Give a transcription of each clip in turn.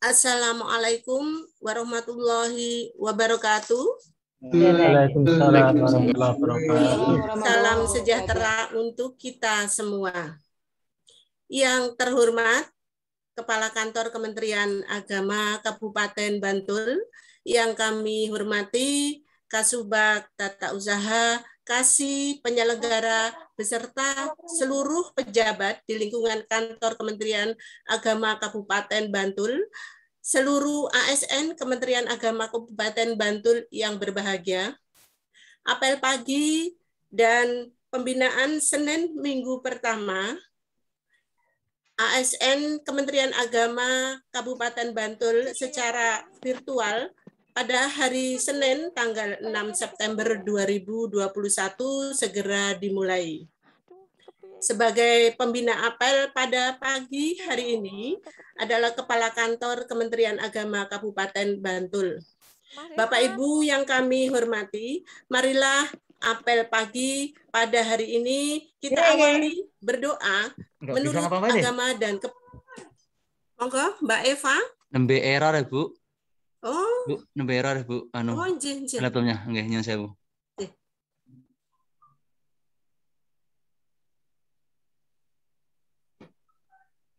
Assalamualaikum warahmatullahi wabarakatuh. Waalaikumsalam warahmatullahi wabarakatuh. Salam sejahtera untuk kita semua. Yang terhormat, Kepala Kantor Kementerian Agama Kabupaten Bantul, yang kami hormati Kasubag Tata Usaha, Kasih penyelenggara, beserta seluruh pejabat di lingkungan Kantor Kementerian Agama Kabupaten Bantul, seluruh ASN Kementerian Agama Kabupaten Bantul yang berbahagia. Apel pagi dan pembinaan Senin minggu pertama, ASN Kementerian Agama Kabupaten Bantul secara virtual pada hari Senin tanggal 6 September 2021 segera dimulai. Sebagai pembina apel pada pagi hari ini adalah Kepala Kantor Kementerian Agama Kabupaten Bantul. Bapak Ibu yang kami hormati, marilah apel pagi pada hari ini kita awali berdoa menurut agama dan Monggo, Mbak Eva. Nembe error ya, Bu. Oh. Bu, nembe error ya, Bu. Anu. Oh, nggih. Laptopnya nggih nyun sewu.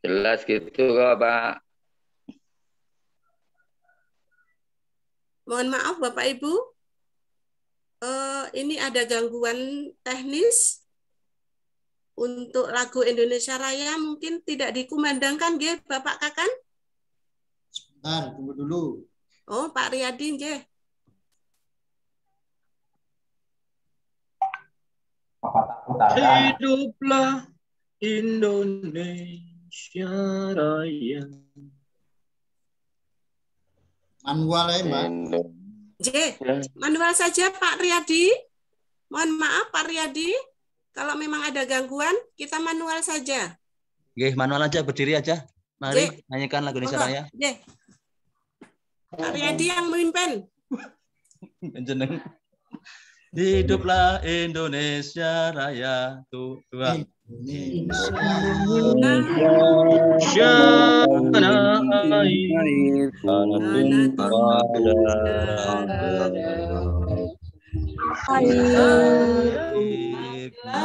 Jelas gitu kok, Pak. Mohon maaf Bapak Ibu. Ini ada gangguan teknis. Untuk lagu Indonesia Raya mungkin tidak dikumandangkan, nggih, Bapak Kakan? Sebentar, tunggu dulu. Oh, Pak Riyadi, nggih. Hiduplah Indonesia Raya. Manual ya, Mbak. Manual saja Pak Riyadi. Mohon maaf Pak Riyadi. Kalau memang ada gangguan, kita manual saja. Nggih, manual aja, berdiri aja. Mari nyanyikan lagu Indonesia Raya. Nggih. Pak Riyadi yang memimpin. Jeneng. Hiduplah Indonesia Raya. Tuh, dua. Indonesia tanah air,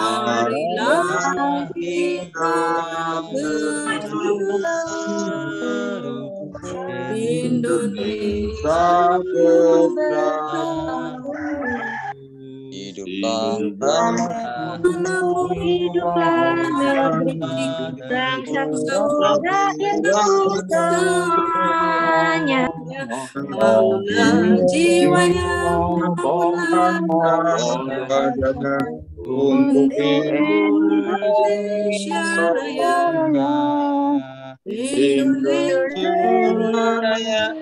marilah kita berseru Indonesia hiduplah negeri bangsa saudara semuanya, jiwanya untuk Indonesia Raya. Indonesia Raya,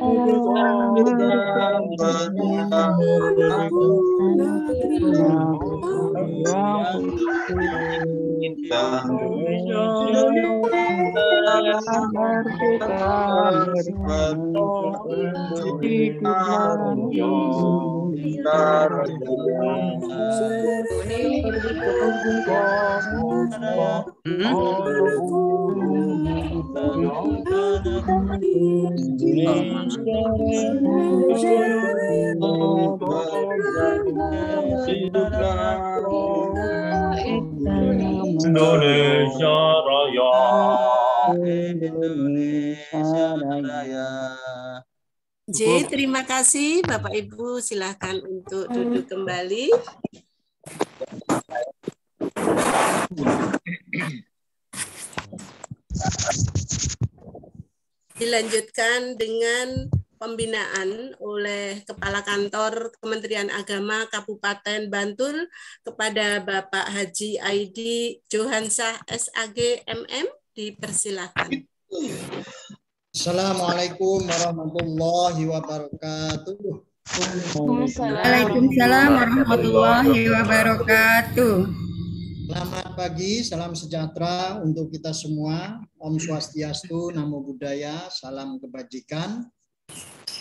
Indonesia Raya. Indonesia Raya. J, terima kasih Bapak Ibu, silakan untuk duduk kembali. Dilanjutkan dengan pembinaan oleh Kepala Kantor Kementerian Agama Kabupaten Bantul kepada Bapak Haji Aidi Johansah SAG MM, dipersilakan. Assalamualaikum warahmatullahi wabarakatuh. Waalaikumsalam warahmatullahi wabarakatuh. Selamat pagi, salam sejahtera untuk kita semua. Om Swastiastu, Namo Buddhaya, salam kebajikan.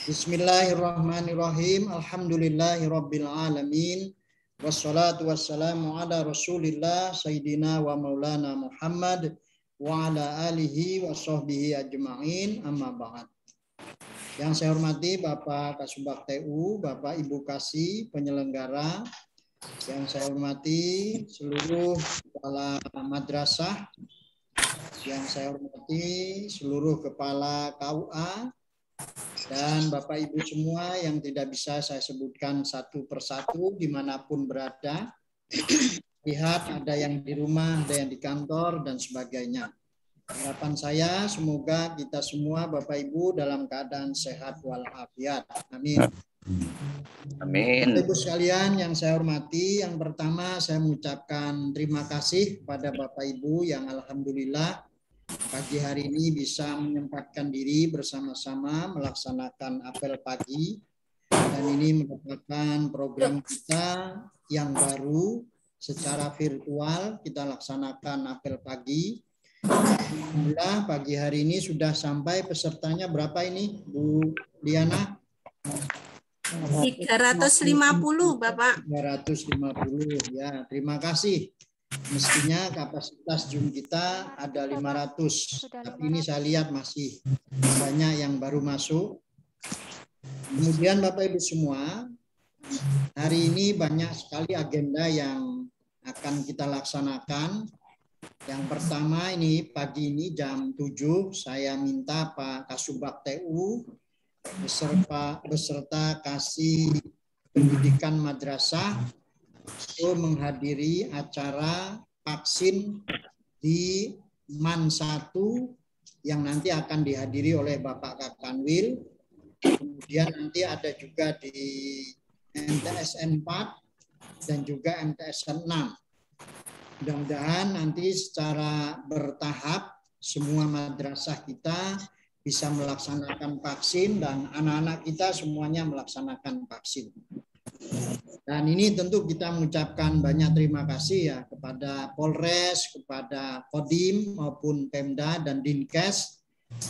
Bismillahirrahmanirrahim. Alhamdulillahirabbil alamin. Wassalatu wassalamu ala Rasulillah Sayyidina wa Maulana Muhammad wa ala alihi wa sahbihi ajma'in, amma ba'd. Yang saya hormati Bapak Kasubag TU, Bapak Ibu Kasih, penyelenggara. Yang saya hormati seluruh kepala madrasah. Yang saya hormati seluruh kepala KUA. Dan Bapak Ibu semua yang tidak bisa saya sebutkan satu persatu dimanapun berada. Lihat ada yang di rumah, ada yang di kantor, dan sebagainya. Harapan saya semoga kita semua Bapak Ibu dalam keadaan sehat walafiat. Amin. Amin. Bapak Ibu sekalian yang saya hormati, yang pertama saya mengucapkan terima kasih kepada Bapak Ibu yang alhamdulillah pagi hari ini bisa menyempatkan diri bersama-sama melaksanakan apel pagi. Dan ini merupakan program kita yang baru secara virtual kita laksanakan apel pagi. Alhamdulillah pagi hari ini sudah sampai pesertanya berapa ini Bu Diana? 350 Bapak. 350 ya, terima kasih. Mestinya kapasitas Zoom kita ada 500, tapi ini saya lihat masih banyak yang baru masuk. Kemudian Bapak Ibu semua, hari ini banyak sekali agenda yang akan kita laksanakan. Yang pertama ini pagi ini jam 7 saya minta Pak Kasubag TU beserta Kasih Pendidikan Madrasah untuk menghadiri acara vaksin di MAN 1 yang nanti akan dihadiri oleh Bapak Kakanwil. Kemudian nanti ada juga di MTSN 4 dan juga MTSN 6. Mudah-mudahan nanti secara bertahap semua madrasah kita bisa melaksanakan vaksin dan anak-anak kita semuanya melaksanakan vaksin. Dan ini tentu kita mengucapkan banyak terima kasih ya kepada Polres, kepada Kodim maupun Pemda dan Dinkes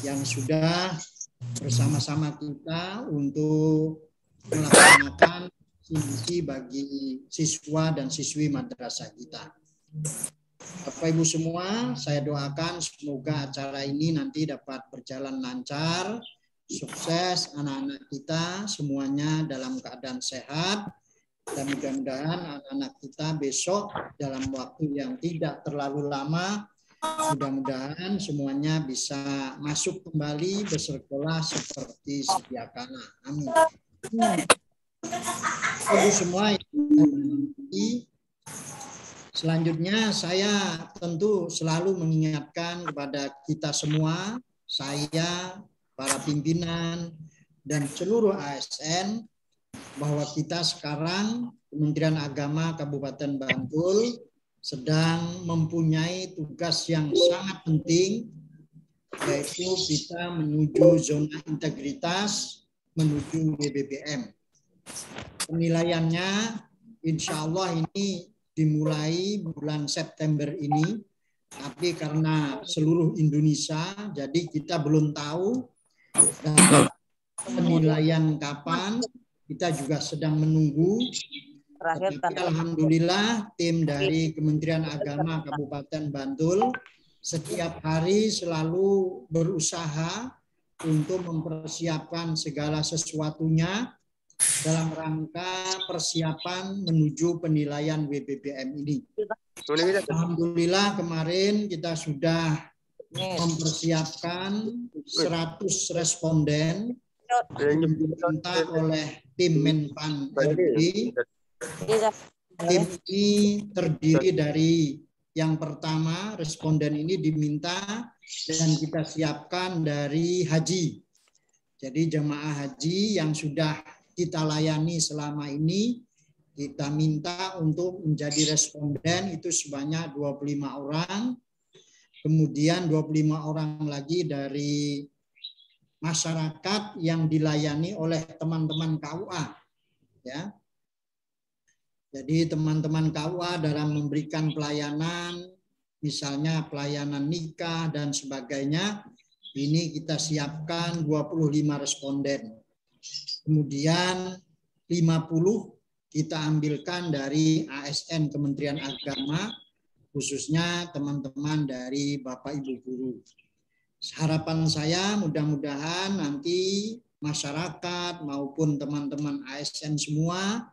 yang sudah bersama-sama kita untuk melaksanakan vaksinasi bagi siswa dan siswi madrasah kita. Bapak Ibu semua, saya doakan semoga acara ini nanti dapat berjalan lancar, sukses, anak-anak kita semuanya dalam keadaan sehat, dan mudah-mudahan anak-anak kita besok dalam waktu yang tidak terlalu lama, mudah-mudahan semuanya bisa masuk kembali bersekolah seperti sedia kala. Amin. Bapak Ibu semua yang selanjutnya saya tentu selalu mengingatkan kepada kita semua, saya, para pimpinan, dan seluruh ASN, bahwa kita sekarang Kementerian Agama Kabupaten Bantul sedang mempunyai tugas yang sangat penting, yaitu kita menuju zona integritas, menuju WBBM. Penilaiannya insya Allah ini dimulai bulan September ini, tapi karena seluruh Indonesia, jadi kita belum tahu dan penilaian kapan, kita juga sedang menunggu. Tapi alhamdulillah tim dari Kementerian Agama Kabupaten Bantul setiap hari selalu berusaha untuk mempersiapkan segala sesuatunya dalam rangka persiapan menuju penilaian WBBM ini. Alhamdulillah kemarin kita sudah mempersiapkan 100 responden yang diminta oleh tim Menpan RI. Tim ini terdiri dari yang pertama responden ini diminta dan kita siapkan dari haji. Jadi jemaah haji yang sudah kita layani selama ini, kita minta untuk menjadi responden itu sebanyak 25 orang. Kemudian 25 orang lagi dari masyarakat yang dilayani oleh teman-teman KUA. Ya. Jadi teman-teman KUA dalam memberikan pelayanan, misalnya pelayanan nikah dan sebagainya, ini kita siapkan 25 responden. Kemudian 50 kita ambilkan dari ASN Kementerian Agama, khususnya teman-teman dari Bapak Ibu Guru. Harapan saya mudah-mudahan nanti masyarakat maupun teman-teman ASN semua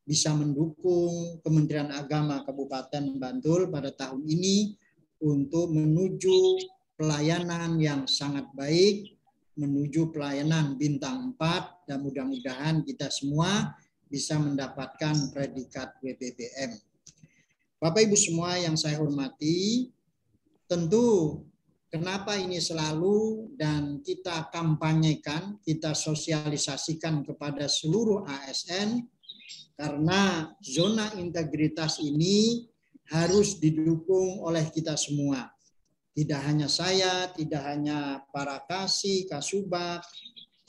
bisa mendukung Kementerian Agama Kabupaten Bantul pada tahun ini untuk menuju pelayanan yang sangat baik, menuju pelayanan bintang 4, dan mudah-mudahan kita semua bisa mendapatkan predikat WBBM. Bapak Ibu semua yang saya hormati, tentu kenapa ini selalu dan kita kampanyekan, kita sosialisasikan kepada seluruh ASN, karena zona integritas ini harus didukung oleh kita semua. Tidak hanya saya, tidak hanya para kasih, kasubag,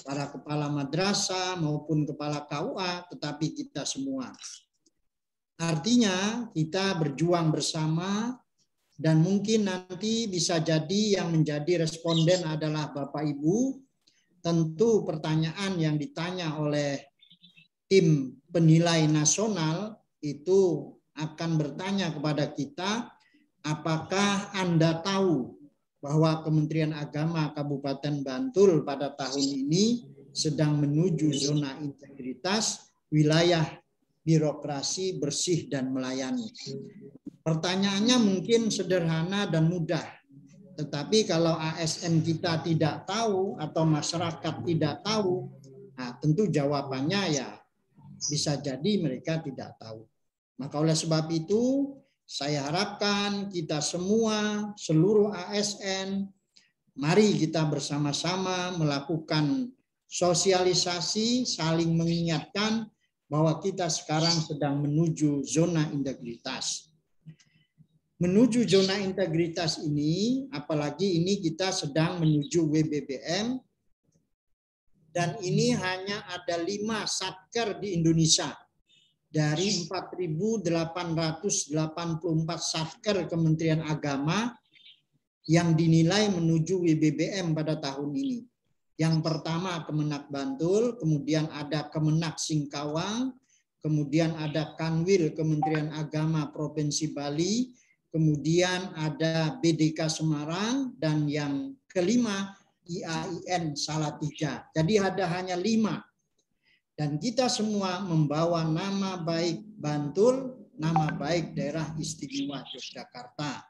para kepala madrasah maupun kepala KUA, tetapi kita semua. Artinya kita berjuang bersama, dan mungkin nanti bisa jadi yang menjadi responden adalah Bapak Ibu. Tentu pertanyaan yang ditanya oleh tim penilai nasional itu akan bertanya kepada kita, apakah Anda tahu bahwa Kementerian Agama Kabupaten Bantul pada tahun ini sedang menuju zona integritas, wilayah birokrasi bersih dan melayani? Pertanyaannya mungkin sederhana dan mudah, tetapi kalau ASN kita tidak tahu atau masyarakat tidak tahu, nah tentu jawabannya ya bisa jadi mereka tidak tahu. Maka oleh sebab itu, saya harapkan kita semua, seluruh ASN, mari kita bersama-sama melakukan sosialisasi, saling mengingatkan bahwa kita sekarang sedang menuju zona integritas. Menuju zona integritas ini, apalagi ini kita sedang menuju WBBM, dan ini hanya ada 5 satker di Indonesia. Dari 4.884 satker Kementerian Agama yang dinilai menuju WBBM pada tahun ini. Yang pertama Kemenak Bantul, kemudian ada Kemenak Singkawang, kemudian ada Kanwil Kementerian Agama Provinsi Bali, kemudian ada BDK Semarang, dan yang kelima IAIN Salatiga. Jadi ada hanya 5. Dan kita semua membawa nama baik Bantul, nama baik daerah istimewa Yogyakarta.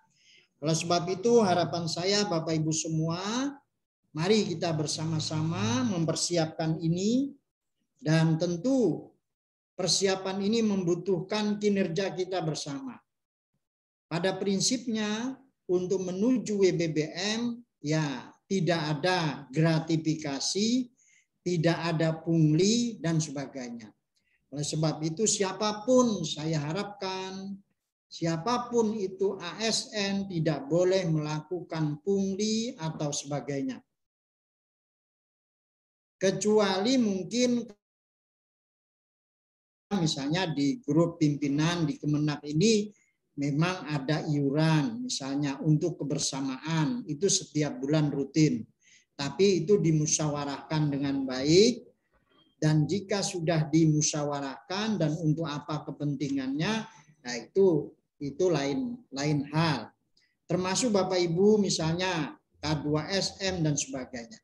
Oleh sebab itu harapan saya Bapak Ibu semua, mari kita bersama-sama mempersiapkan ini, dan tentu persiapan ini membutuhkan kinerja kita bersama. Pada prinsipnya untuk menuju WBBM ya tidak ada gratifikasi, tidak ada pungli dan sebagainya. Oleh sebab itu siapapun saya harapkan, siapapun itu ASN tidak boleh melakukan pungli atau sebagainya. Kecuali mungkin misalnya di grup pimpinan di Kemenak ini memang ada iuran, misalnya untuk kebersamaan, itu setiap bulan rutin. Tapi itu dimusyawarahkan dengan baik, dan jika sudah dimusyawarahkan dan untuk apa kepentingannya, nah itu lain hal. Termasuk Bapak Ibu misalnya K2SM dan sebagainya.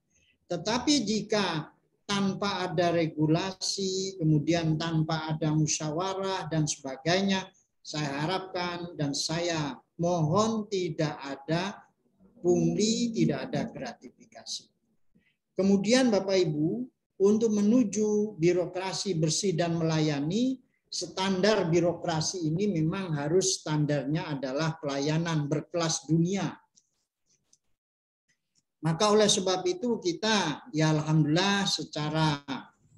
Tetapi jika tanpa ada regulasi, kemudian tanpa ada musyawarah dan sebagainya, saya harapkan dan saya mohon tidak ada pungli, tidak ada gratifikasi. Kemudian Bapak Ibu, untuk menuju birokrasi bersih dan melayani, standar birokrasi ini memang harus standarnya adalah pelayanan berkelas dunia. Maka oleh sebab itu kita ya alhamdulillah secara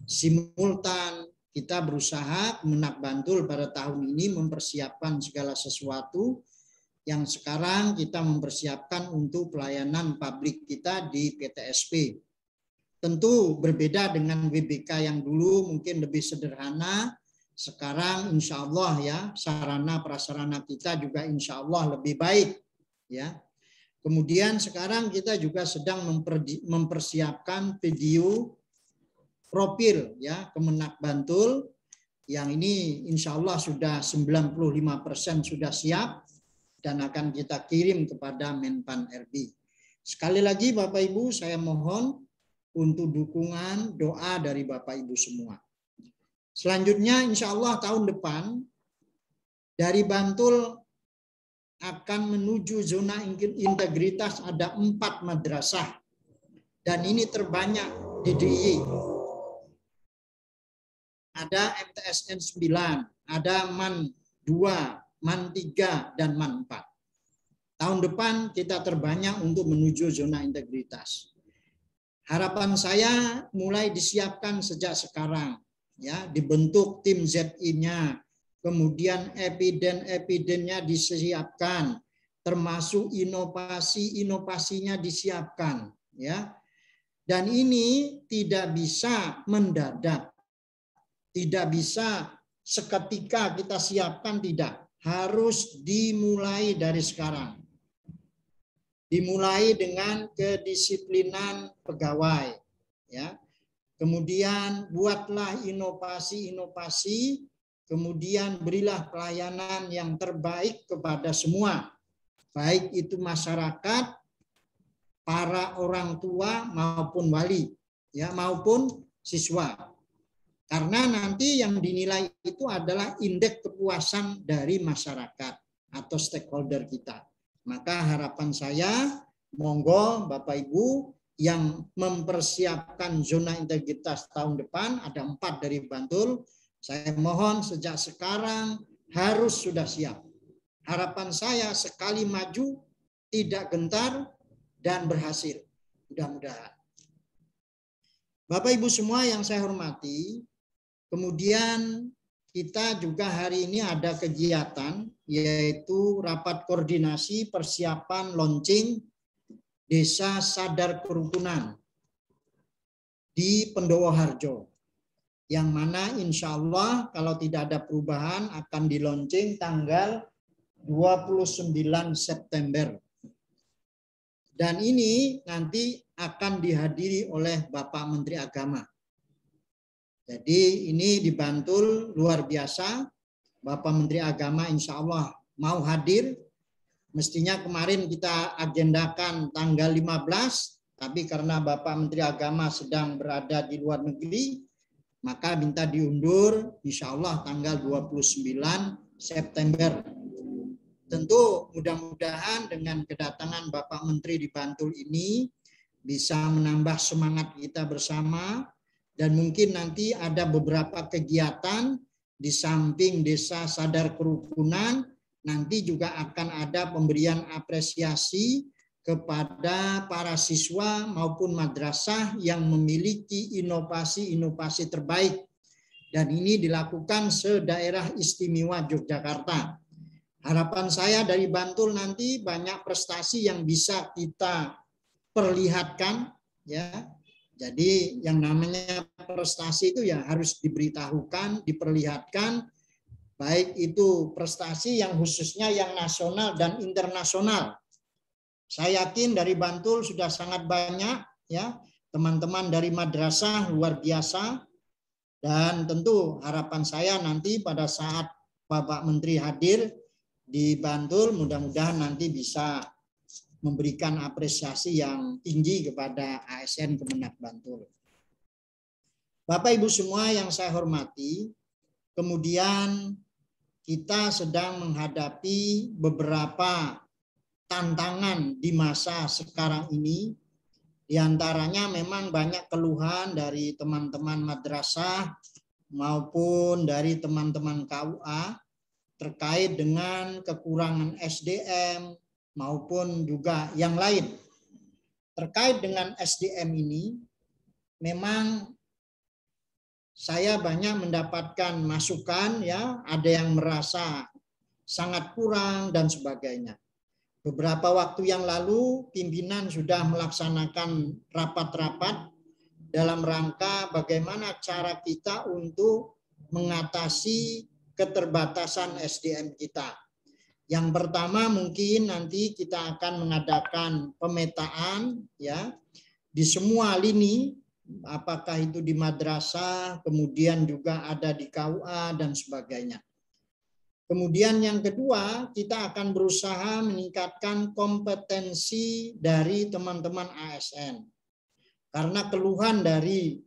simultan kita berusaha Kemenak Bantul pada tahun ini mempersiapkan segala sesuatu yang sekarang kita mempersiapkan untuk pelayanan publik kita di PTSP. Tentu berbeda dengan WBK yang dulu mungkin lebih sederhana. Sekarang insya Allah ya sarana prasarana kita juga insya Allah lebih baik ya. Kemudian sekarang kita juga sedang mempersiapkan video profil ya Kemenak Bantul yang ini insya Allah sudah 95% sudah siap dan akan kita kirim kepada Menpan RB. Sekali lagi Bapak Ibu saya mohon untuk dukungan doa dari Bapak Ibu semua. Selanjutnya insya Allah tahun depan dari Bantul akan menuju zona integritas ada 4 madrasah. Dan ini terbanyak di DIY. Ada MTSN 9, ada MAN 2, MAN 3, dan MAN 4. Tahun depan kita terbanyak untuk menuju zona integritas. Harapan saya mulai disiapkan sejak sekarang. Ya, dibentuk tim ZI-nya, kemudian epiden-epidennya disiapkan, termasuk inovasinya disiapkan. Ya, dan ini tidak bisa mendadak. Tidak bisa seketika kita siapkan, tidak. Harus dimulai dari sekarang. Dimulai dengan kedisiplinan pegawai. Ya. Kemudian buatlah inovasi-inovasi, kemudian berilah pelayanan yang terbaik kepada semua. Baik itu masyarakat, para orang tua maupun wali, ya, maupun siswa. Karena nanti yang dinilai itu adalah indeks kepuasan dari masyarakat atau stakeholder kita. Maka harapan saya, monggo Bapak Ibu yang mempersiapkan zona integritas tahun depan, ada 4 dari Bantul, saya mohon sejak sekarang harus sudah siap. Harapan saya sekali maju, tidak gentar, dan berhasil. Mudah-mudahan. Bapak Ibu semua yang saya hormati, kemudian kita juga hari ini ada kegiatan yaitu rapat koordinasi persiapan launching Desa Sadar Kerukunan di Pendowo Harjo. Yang mana insya Allah kalau tidak ada perubahan akan di launching tanggal 29 September. Dan ini nanti akan dihadiri oleh Bapak Menteri Agama. Jadi ini di Bantul luar biasa. Bapak Menteri Agama insya Allah mau hadir. Mestinya kemarin kita agendakan tanggal 15. Tapi karena Bapak Menteri Agama sedang berada di luar negeri. Maka minta diundur insya Allah tanggal 29 September. Tentu mudah-mudahan dengan kedatangan Bapak Menteri di Bantul ini bisa menambah semangat kita bersama. Dan mungkin nanti ada beberapa kegiatan di samping Desa Sadar Kerukunan, nanti juga akan ada pemberian apresiasi kepada para siswa maupun madrasah yang memiliki inovasi-inovasi terbaik. Dan ini dilakukan se-Daerah Istimewa Yogyakarta. Harapan saya dari Bantul nanti banyak prestasi yang bisa kita perlihatkan, ya. Jadi yang namanya prestasi itu ya harus diberitahukan, diperlihatkan, baik itu prestasi yang khususnya yang nasional dan internasional. Saya yakin dari Bantul sudah sangat banyak ya teman-teman dari madrasah luar biasa, dan tentu harapan saya nanti pada saat Bapak Menteri hadir di Bantul mudah-mudahan nanti bisa memberikan apresiasi yang tinggi kepada ASN Kemenak Bantul. Bapak Ibu semua yang saya hormati, kemudian kita sedang menghadapi beberapa tantangan di masa sekarang ini. Di antaranya memang banyak keluhan dari teman-teman madrasah maupun dari teman-teman KUA terkait dengan kekurangan SDM, maupun juga yang lain. Terkait dengan SDM ini, memang saya banyak mendapatkan masukan, ya, ada yang merasa sangat kurang dan sebagainya. Beberapa waktu yang lalu, pimpinan sudah melaksanakan rapat-rapat dalam rangka bagaimana cara kita untuk mengatasi keterbatasan SDM kita. Yang pertama mungkin nanti kita akan mengadakan pemetaan ya di semua lini, apakah itu di madrasah, kemudian juga ada di KUA dan sebagainya. Kemudian yang kedua, kita akan berusaha meningkatkan kompetensi dari teman-teman ASN. Karena keluhan dari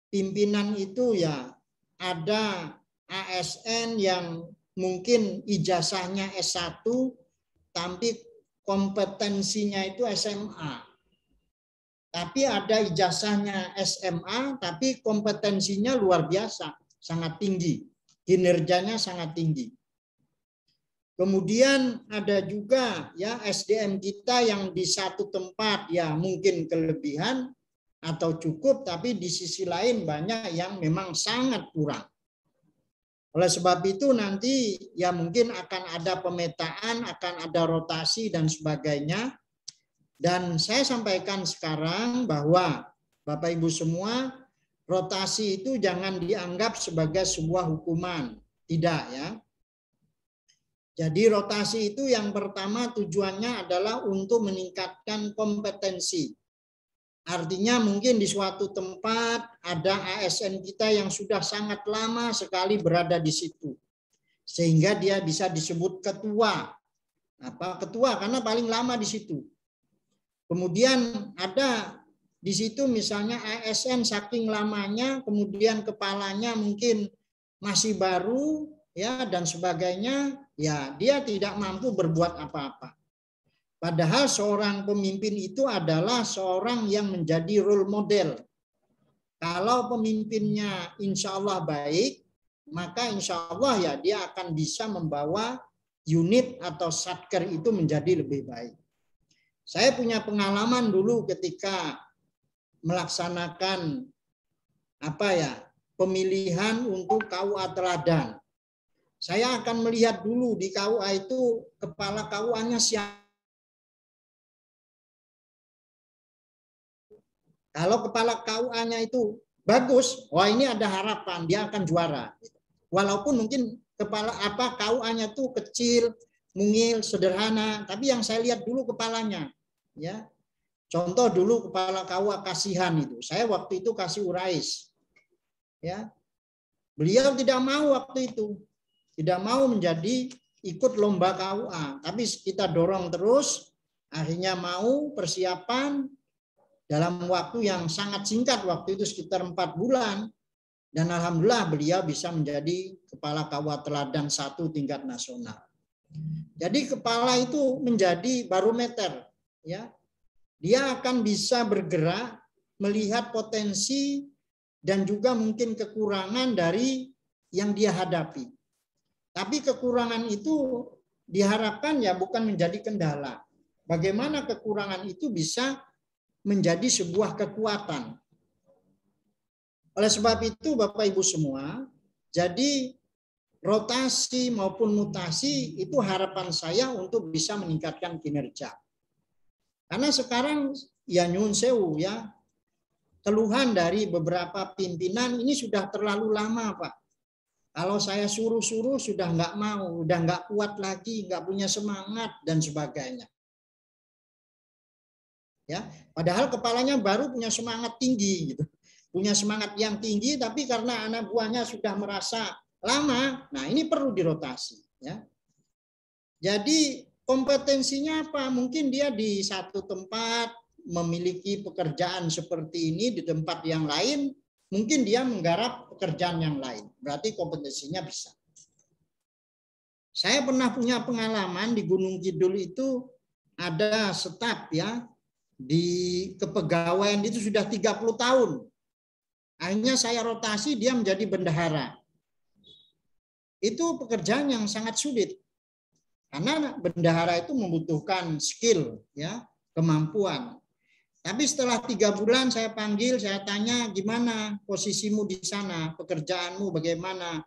pimpinan itu ya ada ASN yang mungkin ijazahnya S1 tapi kompetensinya itu SMA. Tapi ada ijazahnya SMA tapi kompetensinya luar biasa, sangat tinggi. Kinerjanya sangat tinggi. Kemudian ada juga ya SDM kita yang di satu tempat ya mungkin kelebihan atau cukup, tapi di sisi lain banyak yang memang sangat kurang. Oleh sebab itu nanti ya mungkin akan ada pemetaan, akan ada rotasi dan sebagainya. Dan saya sampaikan sekarang bahwa Bapak Ibu semua, rotasi itu jangan dianggap sebagai sebuah hukuman. Tidak ya. Jadi rotasi itu yang pertama tujuannya adalah untuk meningkatkan kompetensi. Artinya mungkin di suatu tempat ada ASN kita yang sudah sangat lama sekali berada di situ. Sehingga dia bisa disebut ketua. Apa ketua? Karena paling lama di situ. Kemudian ada di situ misalnya ASN saking lamanya, kemudian kepalanya mungkin masih baru ya dan sebagainya, ya dia tidak mampu berbuat apa-apa. Padahal seorang pemimpin itu adalah seorang yang menjadi role model. Kalau pemimpinnya insya Allah baik, maka insya Allah ya dia akan bisa membawa unit atau satker itu menjadi lebih baik. Saya punya pengalaman dulu ketika melaksanakan pemilihan untuk KUA Teladan. Saya akan melihat dulu di KUA itu kepala KUA-nya siapa. Kalau kepala KUA-nya itu bagus, wah ini ada harapan dia akan juara. Walaupun mungkin kepala KUA-nya itu kecil, mungil, sederhana, tapi yang saya lihat dulu kepalanya. Ya, contoh dulu kepala KUA Kasihan itu, saya waktu itu kasih Urais, ya, beliau tidak mau waktu itu, tidak mau menjadi ikut lomba KUA, tapi kita dorong terus, akhirnya mau persiapan dalam waktu yang sangat singkat, waktu itu sekitar 4 bulan, dan alhamdulillah beliau bisa menjadi kepala KUA Teladan 1 tingkat nasional. Jadi kepala itu menjadi barometer. Ya, dia akan bisa bergerak melihat potensi dan juga mungkin kekurangan dari yang dia hadapi. Tapi kekurangan itu diharapkan ya bukan menjadi kendala. Bagaimana kekurangan itu bisa menjadi sebuah kekuatan. Oleh sebab itu Bapak Ibu semua, jadi rotasi maupun mutasi itu harapan saya untuk bisa meningkatkan kinerja. Karena sekarang ya nyun sewu ya, keluhan dari beberapa pimpinan ini sudah terlalu lama Pak. Kalau saya suruh-suruh sudah nggak mau, udah nggak kuat lagi, nggak punya semangat dan sebagainya. Ya, padahal kepalanya baru punya semangat tinggi gitu. Punya semangat yang tinggi tapi karena anak buahnya sudah merasa lama, nah ini perlu dirotasi ya. Jadi kompetensinya apa? Mungkin dia di satu tempat memiliki pekerjaan seperti ini, di tempat yang lain mungkin dia menggarap pekerjaan yang lain. Berarti kompetensinya bisa. Saya pernah punya pengalaman di Gunung Kidul itu ada staf ya di kepegawaian itu sudah 30 tahun. Akhirnya saya rotasi dia menjadi bendahara. Itu pekerjaan yang sangat sulit. Karena bendahara itu membutuhkan skill, ya, kemampuan. Tapi setelah 3 bulan saya panggil, saya tanya gimana posisimu di sana, pekerjaanmu bagaimana?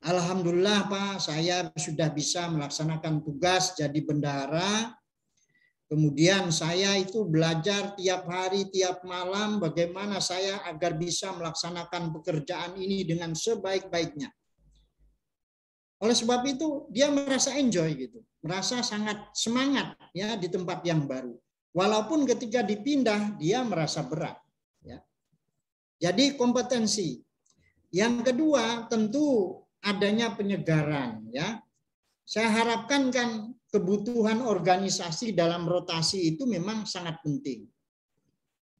Alhamdulillah Pak, saya sudah bisa melaksanakan tugas jadi bendahara. Kemudian saya itu belajar tiap hari, tiap malam bagaimana saya agar bisa melaksanakan pekerjaan ini dengan sebaik-baiknya. Oleh sebab itu dia merasa enjoy gitu, merasa sangat semangat ya di tempat yang baru. Walaupun ketika dipindah dia merasa berat. Ya. Jadi kompetensi. Yang kedua tentu adanya penyegaran. Ya. Saya harapkan kan kebutuhan organisasi dalam rotasi itu memang sangat penting.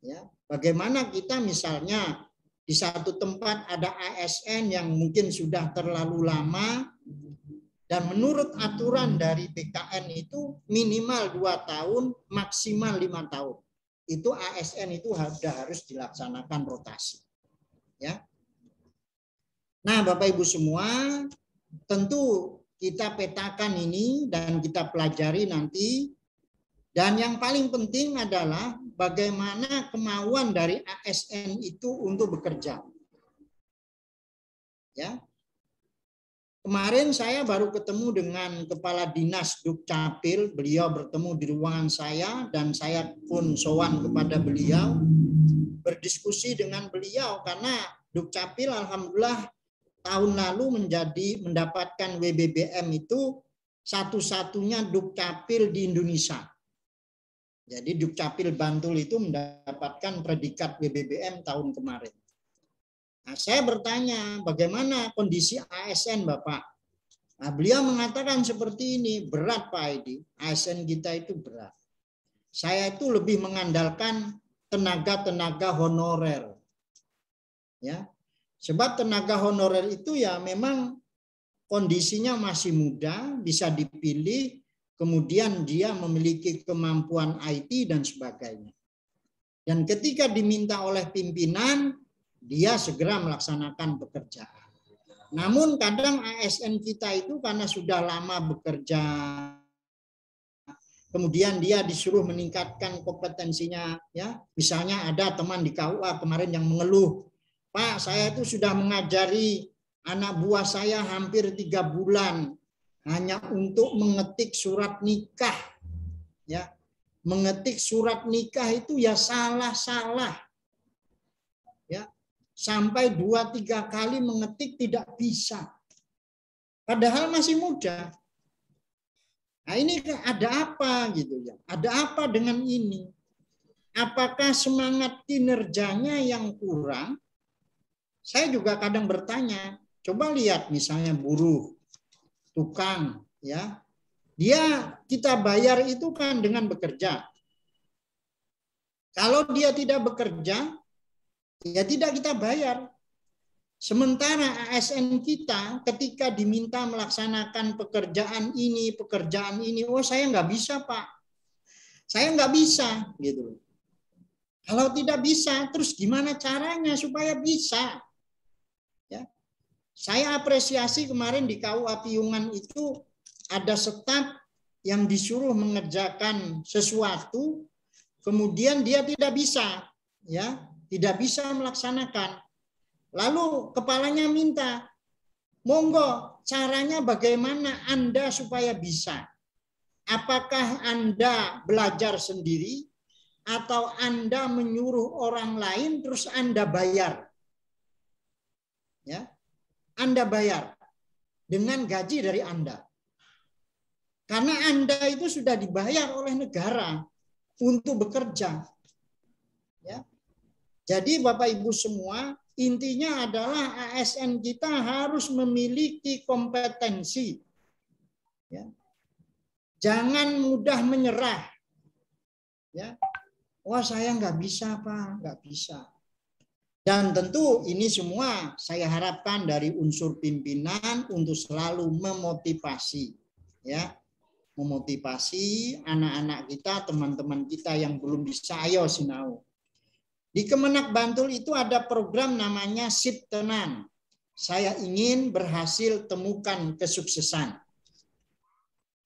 Ya, bagaimana kita misalnya di satu tempat ada ASN yang mungkin sudah terlalu lama, dan menurut aturan dari BKN itu minimal 2 tahun, maksimal 5 tahun. Itu ASN itu sudah harus dilaksanakan rotasi. Ya. Nah, Bapak Ibu semua, tentu kita petakan ini dan kita pelajari nanti. Dan yang paling penting adalah bagaimana kemauan dari ASN itu untuk bekerja. Ya. Kemarin saya baru ketemu dengan Kepala Dinas Dukcapil, beliau bertemu di ruangan saya dan saya pun sowan kepada beliau, berdiskusi dengan beliau karena Dukcapil alhamdulillah tahun lalu mendapatkan WBBM itu satu-satunya Dukcapil di Indonesia. Jadi Dukcapil Bantul itu mendapatkan predikat WBBM tahun kemarin. Nah, saya bertanya, bagaimana kondisi ASN Bapak? Nah, beliau mengatakan seperti ini, berat Pak Edi, ASN kita itu berat. Saya itu lebih mengandalkan tenaga-tenaga honorer. Ya. Sebab tenaga honorer itu ya memang kondisinya masih muda, bisa dipilih, kemudian dia memiliki kemampuan IT dan sebagainya. Dan ketika diminta oleh pimpinan, dia segera melaksanakan pekerjaan. Namun kadang ASN kita itu karena sudah lama bekerja, kemudian dia disuruh meningkatkan kompetensinya. Ya, misalnya ada teman di KUA kemarin yang mengeluh, Pak, saya itu sudah mengajari anak buah saya hampir 3 bulan. Hanya untuk mengetik surat nikah, ya, mengetik surat nikah itu ya salah, ya, sampai 2-3 kali mengetik tidak bisa, padahal masih muda. Nah ini ada apa gitu ya? Ada apa dengan ini? Apakah semangat kinerjanya yang kurang? Saya juga kadang bertanya, coba lihat misalnya buruh, tukang, ya, dia kita bayar itu kan dengan bekerja. Kalau dia tidak bekerja, ya tidak kita bayar. Sementara ASN kita ketika diminta melaksanakan pekerjaan ini, oh saya nggak bisa Pak, saya nggak bisa, gitu. Kalau tidak bisa, terus gimana caranya supaya bisa? Ya. Saya apresiasi kemarin di KUA Piungan itu ada staf yang disuruh mengerjakan sesuatu, kemudian dia tidak bisa, ya, tidak bisa melaksanakan. Lalu kepalanya minta, monggo caranya bagaimana Anda supaya bisa? Apakah Anda belajar sendiri atau Anda menyuruh orang lain terus Anda bayar? Ya. Anda bayar dengan gaji dari Anda. Karena Anda itu sudah dibayar oleh negara untuk bekerja. Ya. Jadi Bapak Ibu semua, intinya adalah ASN kita harus memiliki kompetensi. Ya. Jangan mudah menyerah. Ya. Wah saya nggak bisa Pak, nggak bisa. Dan tentu ini semua saya harapkan dari unsur pimpinan untuk selalu memotivasi, ya, memotivasi anak-anak kita, teman-teman kita yang belum bisa, ayo sinau. Di Kemenak Bantul itu ada program namanya Sip Tenan. Saya ingin berhasil temukan kesuksesan.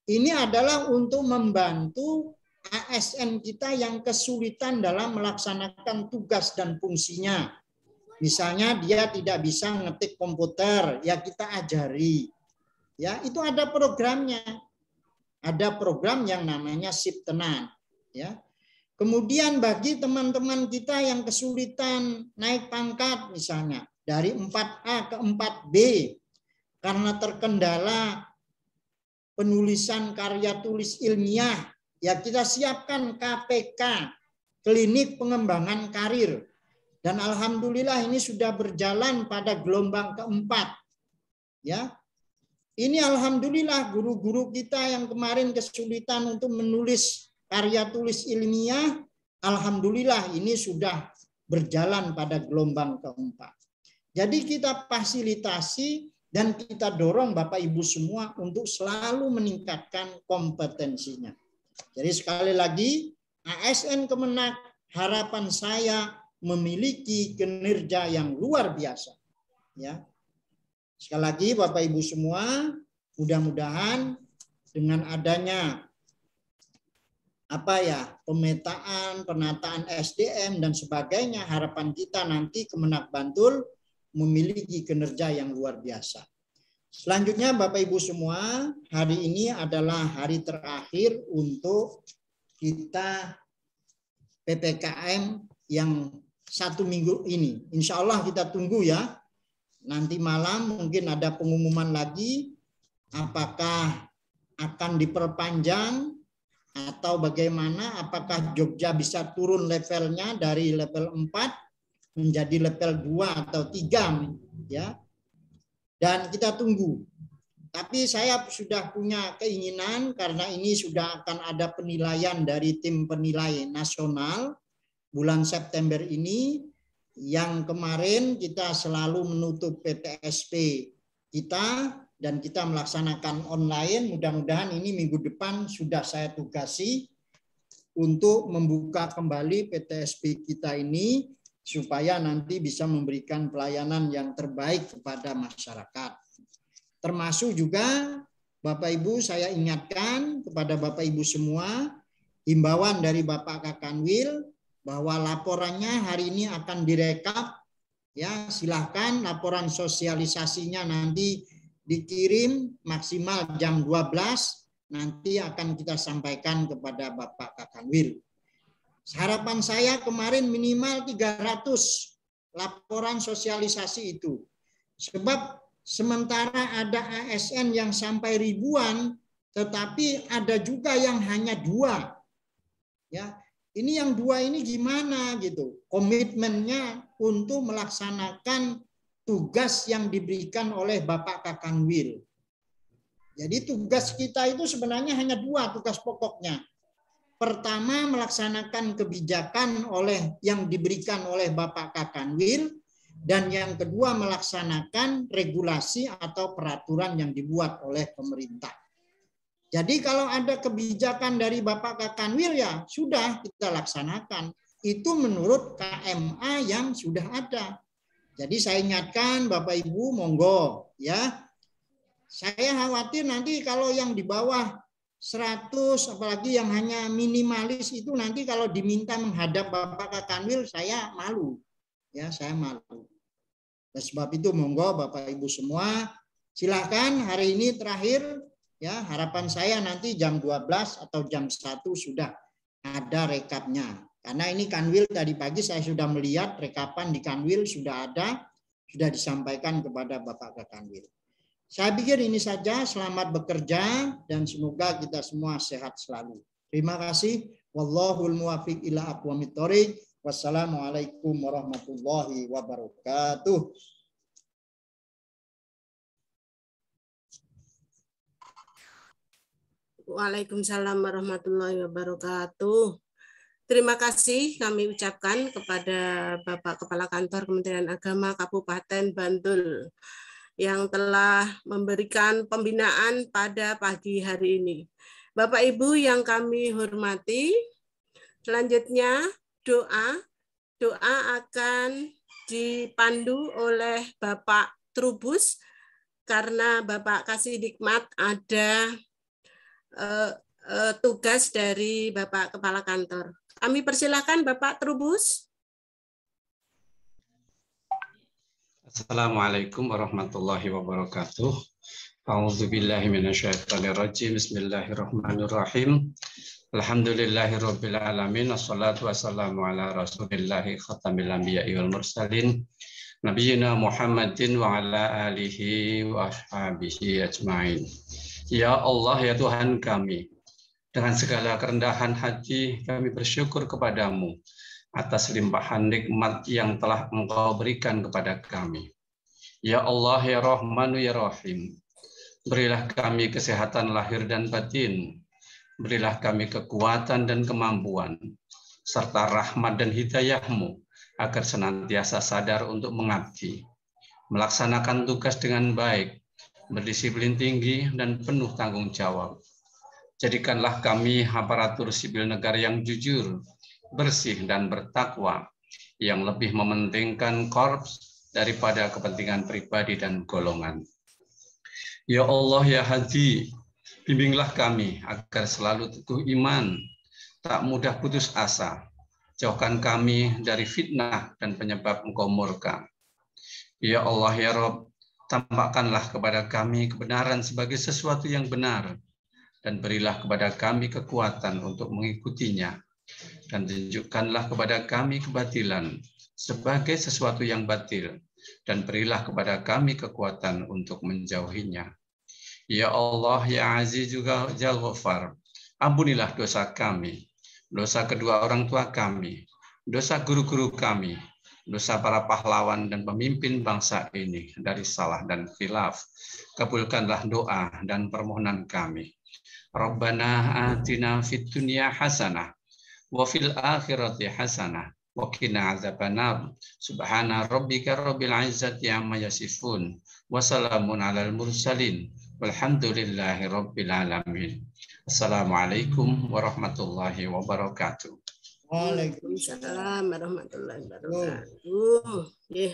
Ini adalah untuk membantu ASN kita yang kesulitan dalam melaksanakan tugas dan fungsinya. Misalnya dia tidak bisa ngetik komputer, ya kita ajari. Ya, itu ada programnya. Ada program yang namanya Sip Tenan, ya. Kemudian bagi teman-teman kita yang kesulitan naik pangkat misalnya dari 4A ke 4B karena terkendala penulisan karya tulis ilmiah, ya kita siapkan KPK, Klinik Pengembangan Karir. Dan alhamdulillah ini sudah berjalan pada gelombang keempat. Ya. Ini alhamdulillah guru-guru kita yang kemarin kesulitan untuk menulis karya tulis ilmiah alhamdulillah ini sudah berjalan pada gelombang keempat. Jadi kita fasilitasi dan kita dorong Bapak Ibu semua untuk selalu meningkatkan kompetensinya. Jadi sekali lagi, ASN Kemenak, harapan saya memiliki kinerja yang luar biasa. Ya. Sekali lagi Bapak Ibu semua, mudah-mudahan dengan adanya pemetaan, penataan SDM dan sebagainya, harapan kita nanti Kemenak Bantul memiliki kinerja yang luar biasa. Selanjutnya Bapak Ibu semua, hari ini adalah hari terakhir untuk kita PPKM yang 1 minggu ini. Insya Allah kita tunggu ya. Nanti malam mungkin ada pengumuman lagi apakah akan diperpanjang atau bagaimana, apakah Jogja bisa turun levelnya dari level 4 menjadi level 2 atau 3 ya. Dan kita tunggu. Tapi saya sudah punya keinginan karena ini sudah akan ada penilaian dari tim penilai nasional bulan September ini. Yang kemarin kita selalu menutup PTSP kita dan kita melaksanakan online. Mudah-mudahan ini minggu depan sudah saya tugasi untuk membuka kembali PTSP kita ini supaya nanti bisa memberikan pelayanan yang terbaik kepada masyarakat. Termasuk juga Bapak Ibu, saya ingatkan kepada Bapak Ibu semua, himbauan dari Bapak Kakanwil bahwa laporannya hari ini akan direkap. Ya, silahkan laporan sosialisasinya nanti dikirim maksimal jam 12, nanti akan kita sampaikan kepada Bapak Kakanwil. Harapan saya kemarin minimal 300 laporan sosialisasi itu. Sebab sementara ada ASN yang sampai ribuan, tetapi ada juga yang hanya 2. Ya, ini yang 2 ini gimana gitu? Komitmennya untuk melaksanakan tugas yang diberikan oleh Bapak Kakanwil. Jadi tugas kita itu sebenarnya hanya 2 tugas pokoknya. Pertama, melaksanakan kebijakan yang diberikan oleh Bapak Kakanwil, dan yang kedua melaksanakan regulasi atau peraturan yang dibuat oleh pemerintah. Jadi kalau ada kebijakan dari Bapak Kakanwil ya sudah kita laksanakan. Itu menurut KMA yang sudah ada. Jadi saya ingatkan Bapak Ibu monggo ya. Saya khawatir nanti kalau yang di bawah 100 apalagi yang hanya minimalis itu nanti kalau diminta menghadap Bapak Kakanwil saya malu. Ya, saya malu. Oleh sebab itu monggo Bapak Ibu semua silakan hari ini terakhir ya, harapan saya nanti jam 12 atau jam 1 sudah ada rekapnya. Karena ini Kanwil tadi pagi saya sudah melihat rekapan di Kanwil sudah ada, sudah disampaikan kepada Bapak Kakanwil. Saya pikir ini saja, selamat bekerja dan semoga kita semua sehat selalu. Terima kasih. Wallahul muwaffiq ila aqwamit thoriq. Wassalamualaikum warahmatullahi wabarakatuh. Waalaikumsalam warahmatullahi wabarakatuh. Terima kasih kami ucapkan kepada Bapak Kepala Kantor Kementerian Agama Kabupaten Bantul yang telah memberikan pembinaan pada pagi hari ini. Bapak Ibu yang kami hormati, selanjutnya doa akan dipandu oleh Bapak Trubus karena Bapak Kasih Nikmat ada tugas dari Bapak Kepala Kantor. Kami persilakan Bapak Trubus. Assalamualaikum warahmatullahi wabarakatuh. A'udzubillahi minasyaitonirrajim. Bismillahirrahmanirrahim. Alhamdulillahirabbil alamin. Wassalatu wassalamu ala rasulillahi khatamil anbiya'i wal mursalin. Nabiyina Muhammadin wa ala alihi wa ashabihi ajmain. Ya Allah, ya Tuhan kami, dengan segala kerendahan hati kami bersyukur kepadamu atas limpahan nikmat yang telah Engkau berikan kepada kami. Ya Allah, ya Rahmanu, ya Rahim, berilah kami kesehatan lahir dan batin, berilah kami kekuatan dan kemampuan, serta rahmat dan hidayah-Mu agar senantiasa sadar untuk mengabdi, melaksanakan tugas dengan baik, berdisiplin tinggi, dan penuh tanggung jawab. Jadikanlah kami aparatur sipil negara yang jujur, bersih, dan bertakwa, yang lebih mementingkan korps daripada kepentingan pribadi dan golongan. Ya Allah, ya Hadi, bimbinglah kami agar selalu teguh iman, tak mudah putus asa. Jauhkan kami dari fitnah dan penyebab Engkau murka. Ya Allah, ya Rabb, tampakkanlah kepada kami kebenaran sebagai sesuatu yang benar, dan berilah kepada kami kekuatan untuk mengikutinya, dan tunjukkanlah kepada kami kebatilan sebagai sesuatu yang batil, dan berilah kepada kami kekuatan untuk menjauhinya. Ya Allah, ya Aziz juga Jal Ghaffar, ampunilah dosa kami, dosa kedua orang tua kami, dosa guru-guru kami, dosa para pahlawan dan pemimpin bangsa ini dari salah dan khilaf. Kabulkanlah doa dan permohonan kami. Rabbana atina fid dunya hasanah wa fil akhirati hasanah wa qina adzabannar. Subhana rabbika rabbil izzati amma yasifun wa salamun alal mursalin walhamdulillahi rabbil alamin. Assalamualaikum warahmatullahi wabarakatuh. Waalaikumsalam warahmatullahi wabarakatuh.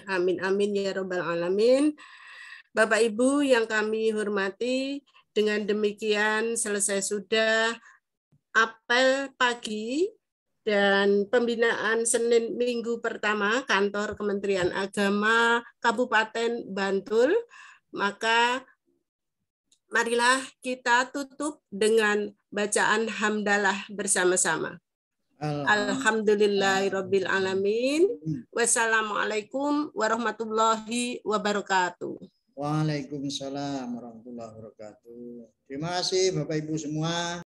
Amin amin ya rabbal alamin. Bapak Ibu yang kami hormati, dengan demikian selesai sudah apel pagi dan pembinaan Senin Minggu pertama Kantor Kementerian Agama Kabupaten Bantul. Maka marilah kita tutup dengan bacaan hamdalah bersama-sama. Alhamdulillahirabbil alamin. Wassalamualaikum warahmatullahi wabarakatuh. Waalaikumsalam warahmatullahi wabarakatuh. Terima kasih Bapak Ibu semua.